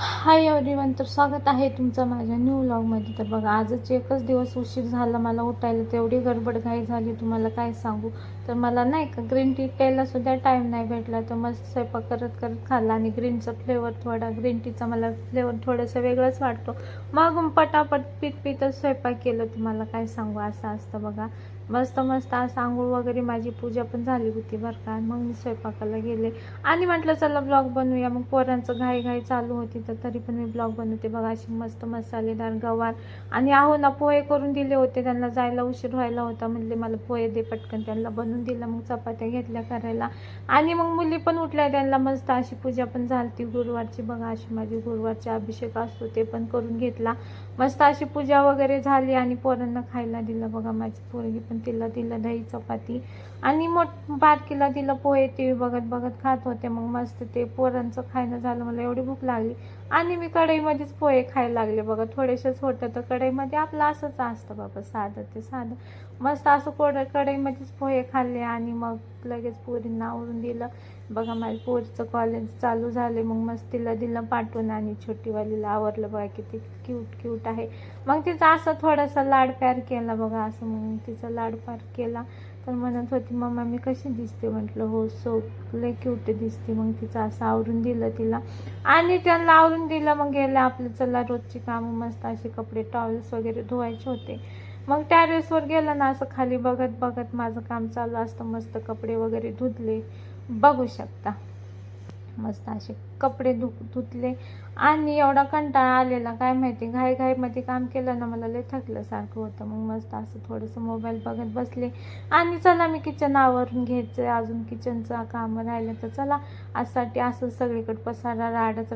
Hi everyone, तर स्वागत आहे तुमचं माझ्या न्यू व्लॉगमध्ये. तर बघा, आजच एकच दिवस उशीर झाला मला उठायला, तेवढी गडबड घाई झाली तुम्हाला काय सांगू. तर मला नाही का ग्रीन टी प्यायला सुद्धा टाईम नाही भेटला, तर मस्त स्वयंपाक करत करत खाल्ला. आणि ग्रीनचा फ्लेवर थोडा, ग्रीन टीचा मला फ्लेवर थोडंसं वेगळंच वाटतो. मग पटापट पीतच स्वयंपाक केलं. तुम्हाला काय सांगू, असं असतं बघा. मस्त मस्त असं आंघोळ वगैरे, माझी पूजा पण झाली होती बरं का. मग मी स्वयंपाकाला गेले आणि म्हटलं चला ब्लॉग बनवूया. मग पोरांचं घाई चालू होती, तर तरी पण मी ब्लॉग बनवते बघा. अशी मस्त मसालेदार गवार आणि आहो ना पोहे करून दिले होते त्यांना, जायला उशीर व्हायला होता. म्हणले मला पोहे दे पटकन, त्यांना बनवून दिलं. मग चपात्या घेतल्या करायला आणि मग मुली पण उठल्या, त्यांना मस्त अशी पूजा पण झाली गुरुवारची बघा. अशी माझी गुरुवारची अभिषेक असतो ते पण करून घेतला. मस्त अशी पूजा वगैरे झाली आणि पोरांना खायला दिलं बघा. माझी पोरगी पण तिला दिलं दही चपाती आणि बारकीला दिलं पोहे. टी व्ही बघत बघत खात होते. मग मस्त ते पोरांचं खाणं झालं, मला एवढी भूक लागली आणि मी कढईमध्येच पोहे खायला लागले बघा. थोडेसेच होतं तर कढईमध्ये, आपलं असंच असतं बाबा, साधं ते साधं. मस्त असं कढईमध्येच पोहे खाल्ले आणि मग लगेच पोरींना आवरून दिलं बघा. माझ्या पोरीचं कॉलेज चालू झाले, मग मस्त तिला दिलं पाठवून आणि छोटीवालीला आवरलं बघा. किती क्यूट क्यूट आहे. मग तिचा असं थोडासा लाड प्यार केला बघा. असं मग तिचा लाड प्यार केला तर म्हणत होती मम्मा मी कशी दिसते. म्हटलं हो, सो लय क्यूट दिसते. मग तिचं असं आवरून दिलं तिला आणि त्यांना आवरून दिलं. मग गेलं आपलं, चला रोजची कामं. मस्त असे कपडे टॉवेल्स वगैरे धुवायचे होते. मग टेरेसवर गेलं ना, असं खाली बघत बघत माझं काम चालू असतं. मस्त कपडे वगैरे धुतले, बघू शकता. मस्त असे कपडे धुतले आणि एवढा कंटाळा आलेला काय माहिती, घाईमध्ये काम केलं ना, मला लय थकल्यासारखं होतं. मग मस्त असं थोडंसं मोबाईल बघत बसले आणि चला मी किचन आवरून घ्यायचं, अजून किचनचं काम राहिलं तर चला. आजसाठी असं सगळीकडे पसारा राडच